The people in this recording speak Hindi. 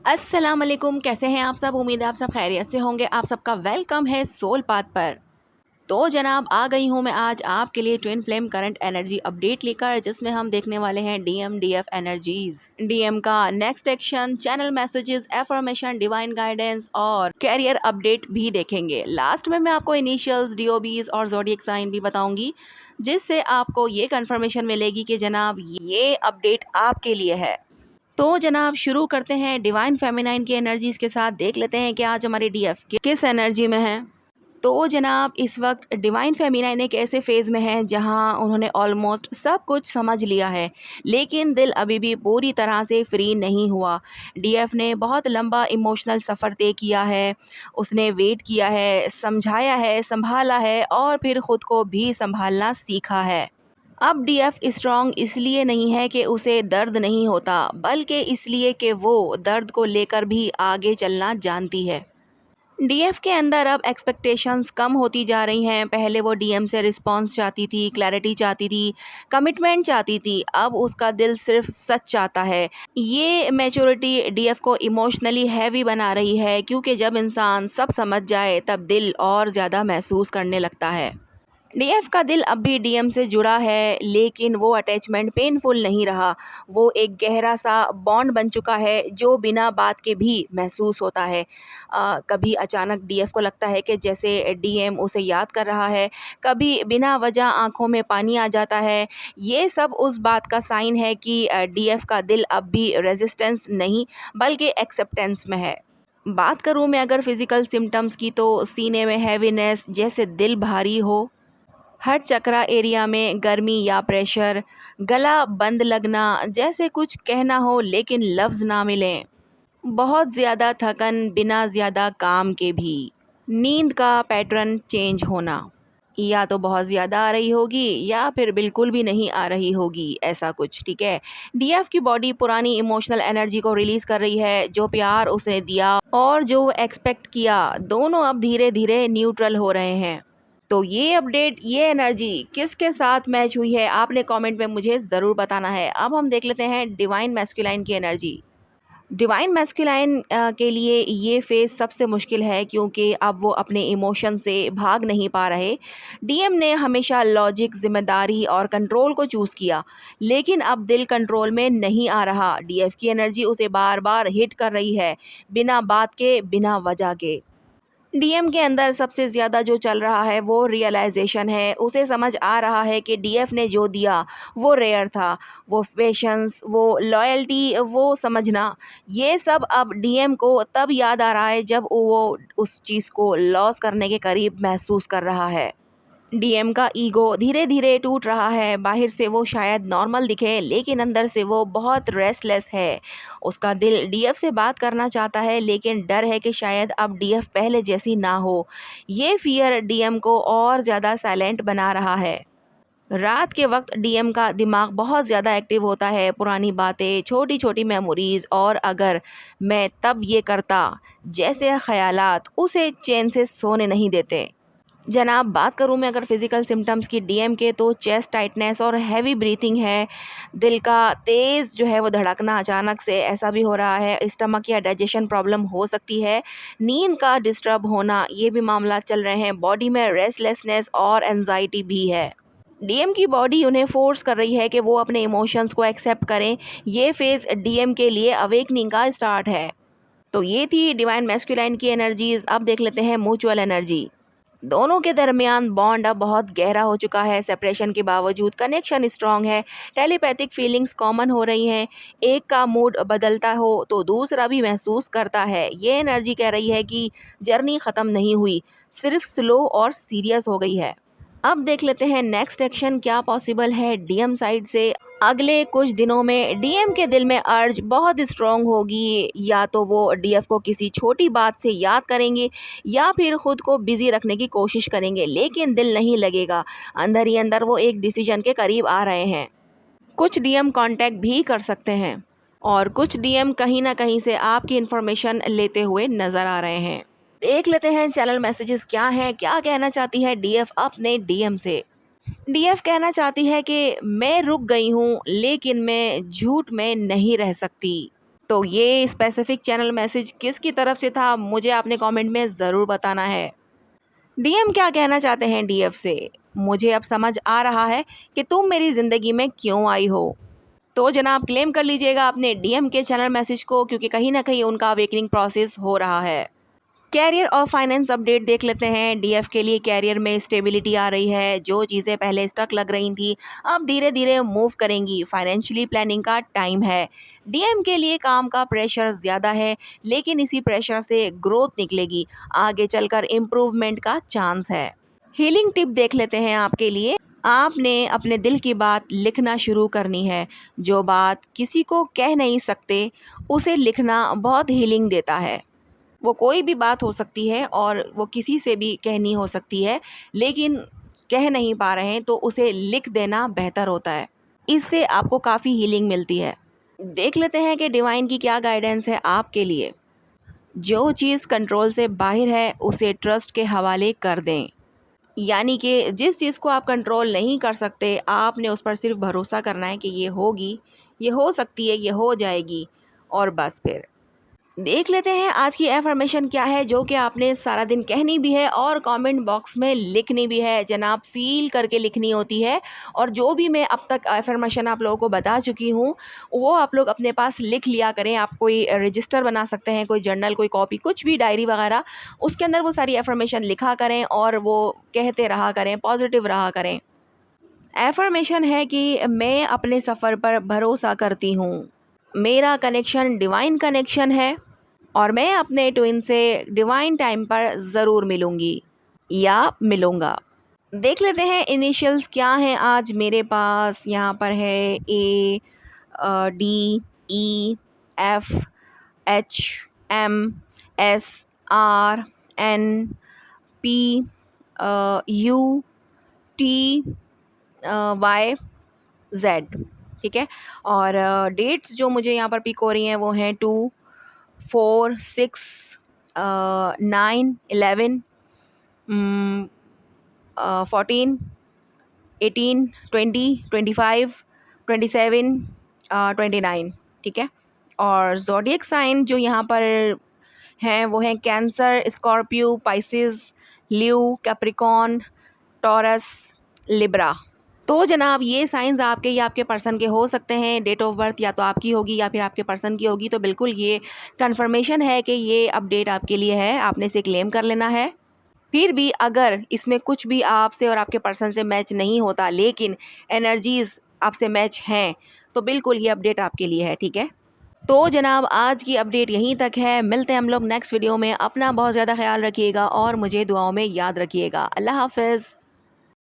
अस्सलाम वालेकुम, कैसे हैं आप सब। उम्मीद है आप सब खैरियत से होंगे। आप सबका वेलकम है सोल पाथ पर। तो जनाब आ गई हूँ मैं आज आपके लिए twin flame current energy update लेकर, जिसमें हम देखने वाले हैं डीएम डीएफ एनर्जीज, डीएम का next action, channel messages, affirmation, divine guidance और कैरियर अपडेट भी देखेंगे। लास्ट में मैं आपको इनिशियल्स, डीओबीज और जोडिएक साइन भी बताऊंगी, जिससे आपको ये कंफर्मेशन मिलेगी कि जनाब ये अपडेट आपके लिए है। तो जनाब शुरू करते हैं डिवाइन फेमिनाइन की एनर्जीज के साथ। देख लेते हैं कि आज हमारी डीएफ किस एनर्जी में है। तो जनाब इस वक्त डिवाइन फेमिनाइन एक ऐसे फेज में है जहां उन्होंने ऑलमोस्ट सब कुछ समझ लिया है, लेकिन दिल अभी भी पूरी तरह से फ्री नहीं हुआ। डीएफ ने बहुत लंबा इमोशनल सफ़र तय किया है। उसने वेट किया है, समझाया है, संभाला है और फिर खुद को भी संभालना सीखा है। अब डीएफ स्ट्रांग इसलिए नहीं है कि उसे दर्द नहीं होता, बल्कि इसलिए कि वो दर्द को लेकर भी आगे चलना जानती है। डीएफ के अंदर अब एक्सपेक्टेशंस कम होती जा रही हैं। पहले वो डीएम से रिस्पांस चाहती थी, क्लैरिटी चाहती थी, कमिटमेंट चाहती थी। अब उसका दिल सिर्फ सच चाहता है। ये मैच्योरिटी डीएफ को इमोशनली हैवी बना रही है, क्योंकि जब इंसान सब समझ जाए तब दिल और ज़्यादा महसूस करने लगता है। डीएफ का दिल अब भी डीएम से जुड़ा है, लेकिन वो अटैचमेंट पेनफुल नहीं रहा। वो एक गहरा सा बॉन्ड बन चुका है जो बिना बात के भी महसूस होता है। कभी अचानक डीएफ को लगता है कि जैसे डीएम उसे याद कर रहा है, कभी बिना वजह आंखों में पानी आ जाता है। ये सब उस बात का साइन है कि डीएफ का दिल अब भी रेजिस्टेंस नहीं बल्कि एक्सेप्टेंस में है। बात करूँ मैं अगर फिजिकल सिम्टम्स की, तो सीने में हैवीनेस, जैसे दिल भारी हो, हर चक्रा एरिया में गर्मी या प्रेशर, गला बंद लगना, जैसे कुछ कहना हो लेकिन लफ्ज़ ना मिलें, बहुत ज़्यादा थकन बिना ज़्यादा काम के भी, नींद का पैटर्न चेंज होना, या तो बहुत ज़्यादा आ रही होगी या फिर बिल्कुल भी नहीं आ रही होगी, ऐसा कुछ। ठीक है, डीएफ की बॉडी पुरानी इमोशनल एनर्जी को रिलीज़ कर रही है। जो प्यार उसने दिया और जो एक्सपेक्ट किया, दोनों अब धीरे धीरे न्यूट्रल हो रहे हैं। तो ये अपडेट, ये एनर्जी किसके साथ मैच हुई है, आपने कमेंट में मुझे ज़रूर बताना है। अब हम देख लेते हैं डिवाइन मैस्कुलाइन की एनर्जी। डिवाइन मैस्कुलाइन के लिए ये फेज़ सबसे मुश्किल है, क्योंकि अब वो अपने इमोशन से भाग नहीं पा रहे। डीएम ने हमेशा लॉजिक, जिम्मेदारी और कंट्रोल को चूज़ किया, लेकिन अब दिल कंट्रोल में नहीं आ रहा। डीएफ की एनर्जी उसे बार बार हिट कर रही है, बिना बात के, बिना वजह के। डीएम के अंदर सबसे ज़्यादा जो चल रहा है वो रियलाइजेशन है। उसे समझ आ रहा है कि डीएफ ने जो दिया वो रेयर था। वो पेशेंस, वो लॉयल्टी, वो समझना, ये सब अब डीएम को तब याद आ रहा है जब वो उस चीज़ को लॉस करने के करीब महसूस कर रहा है। डीएम का ईगो धीरे धीरे टूट रहा है। बाहर से वो शायद नॉर्मल दिखे, लेकिन अंदर से वो बहुत रेस्टलेस है। उसका दिल डीएफ से बात करना चाहता है, लेकिन डर है कि शायद अब डीएफ पहले जैसी ना हो। ये फियर डीएम को और ज़्यादा साइलेंट बना रहा है। रात के वक्त डीएम का दिमाग बहुत ज़्यादा एक्टिव होता है। पुरानी बातें, छोटी छोटी मेमोरीज और अगर मैं तब ये करता जैसे ख़यालात उसे चैन से सोने नहीं देते। जनाब बात करूँ मैं अगर फिज़िकल सिम्टम्स की डीएम के, तो चेस्ट टाइटनेस और हैवी ब्रीथिंग है। दिल का तेज़ जो है वो धड़कना अचानक से ऐसा भी हो रहा है। स्टमक या डाइजेशन प्रॉब्लम हो सकती है। नींद का डिस्टर्ब होना, ये भी मामला चल रहे हैं। बॉडी में रेस्टलेसनेस और एंजाइटी भी है। डीएम की बॉडी उन्हें फोर्स कर रही है कि वो अपने इमोशंस को एक्सेप्ट करें। ये फेज़ डीएम के लिए अवेकनिंग का स्टार्ट है। तो ये थी डिवाइन मैस्कुलाइन की एनर्जीज। अब देख लेते हैं म्यूचुअल एनर्जी। दोनों के दरमियान बॉन्ड अब बहुत गहरा हो चुका है। सेपरेशन के बावजूद कनेक्शन स्ट्रांग है। टेलीपैथिक फीलिंग्स कॉमन हो रही हैं। एक का मूड बदलता हो तो दूसरा भी महसूस करता है। ये एनर्जी कह रही है कि जर्नी ख़त्म नहीं हुई, सिर्फ स्लो और सीरियस हो गई है। अब देख लेते हैं नेक्स्ट एक्शन क्या पॉसिबल है डीएम साइड से। अगले कुछ दिनों में डीएम के दिल में अर्ज बहुत स्ट्रांग होगी। या तो वो डीएफ को किसी छोटी बात से याद करेंगे, या फिर खुद को बिजी रखने की कोशिश करेंगे, लेकिन दिल नहीं लगेगा। अंदर ही अंदर वो एक डिसीजन के करीब आ रहे हैं। कुछ डीएम कांटेक्ट भी कर सकते हैं, और कुछ डीएम कहीं ना कहीं से आपकी इन्फॉर्मेशन लेते हुए नज़र आ रहे हैं। देख लेते हैं चैनल मैसेजेस क्या हैं, क्या कहना चाहती है डीएफ अपने डीएम से। डीएफ कहना चाहती है कि मैं रुक गई हूँ, लेकिन मैं झूठ में नहीं रह सकती। तो ये स्पेसिफिक चैनल मैसेज किसकी तरफ से था, मुझे आपने कमेंट में ज़रूर बताना है। डीएम क्या कहना चाहते हैं डीएफ से? मुझे अब समझ आ रहा है कि तुम मेरी ज़िंदगी में क्यों आई हो। तो जनाब क्लेम कर लीजिएगा अपने डीएम के चैनल मैसेज को, क्योंकि कहीं ना कहीं उनका अवेकनिंग प्रोसेस हो रहा है। कैरियर और फाइनेंस अपडेट देख लेते हैं। डीएफ के लिए कैरियर में स्टेबिलिटी आ रही है। जो चीज़ें पहले स्टक लग रही थी अब धीरे धीरे मूव करेंगी। फाइनेंशियली प्लानिंग का टाइम है। डीएम के लिए काम का प्रेशर ज़्यादा है, लेकिन इसी प्रेशर से ग्रोथ निकलेगी। आगे चलकर इम्प्रूवमेंट का चांस है। हीलिंग टिप देख लेते हैं आपके लिए। आपने अपने दिल की बात लिखना शुरू करनी है। जो बात किसी को कह नहीं सकते, उसे लिखना बहुत हीलिंग देता है। वो कोई भी बात हो सकती है और वो किसी से भी कहनी हो सकती है, लेकिन कह नहीं पा रहे हैं तो उसे लिख देना बेहतर होता है। इससे आपको काफ़ी हीलिंग मिलती है। देख लेते हैं कि डिवाइन की क्या गाइडेंस है आपके लिए। जो चीज़ कंट्रोल से बाहर है उसे ट्रस्ट के हवाले कर दें। यानी कि जिस चीज़ को आप कंट्रोल नहीं कर सकते, आपने उस पर सिर्फ भरोसा करना है कि ये होगी, ये हो सकती है, ये हो जाएगी, और बस फिर देख लेते हैं आज की एफर्मेशन क्या है, जो कि आपने सारा दिन कहनी भी है और कमेंट बॉक्स में लिखनी भी है। जनाब फील करके लिखनी होती है। और जो भी मैं अब तक एफर्मेशन आप लोगों को बता चुकी हूँ, वो आप लोग अपने पास लिख लिया करें। आप कोई रजिस्टर बना सकते हैं, कोई जर्नल, कोई कॉपी, कुछ भी डायरी वगैरह, उसके अंदर वो सारी एफर्मेशन लिखा करें और वो कहते रहा करें, पॉजिटिव रहा करें। एफर्मेशन है कि मैं अपने सफ़र पर भरोसा करती हूँ। मेरा कनेक्शन डिवाइन कनेक्शन है और मैं अपने ट्विन से डिवाइन टाइम पर ज़रूर मिलूँगी या मिलूँगा। देख लेते हैं इनिशियल्स क्या हैं आज मेरे पास। यहाँ पर है A, D, E, F, H, M, S, R, N, P, U, T, Y, Z. ठीक है। और डेट्स जो मुझे यहाँ पर पिक हो रही हैं वो हैं 2, 4, 6, 9, 11, 14, 18, 20, 25, 27, 29। ठीक है। और ज़ोडिएक साइन जो यहाँ पर हैं वो हैं Cancer, Scorpio, Pisces, Leo, Capricorn, Taurus, Libra. तो जनाब ये साइंस आपके या आपके पर्सन के हो सकते हैं। डेट ऑफ बर्थ या तो आपकी होगी या फिर आपके पर्सन की होगी। तो बिल्कुल ये कंफर्मेशन है कि ये अपडेट आपके लिए है, आपने इसे क्लेम कर लेना है। फिर भी अगर इसमें कुछ भी आपसे और आपके पर्सन से मैच नहीं होता, लेकिन एनर्जीज़ आपसे मैच हैं, तो बिल्कुल ये अपडेट आपके लिए है। ठीक है। तो जनाब आज की अपडेट यहीं तक है। मिलते हैं हम लोग नेक्स्ट वीडियो में। अपना बहुत ज़्यादा ख्याल रखिएगा और मुझे दुआओं में याद रखिएगा। अल्लाह हाफ़िज़।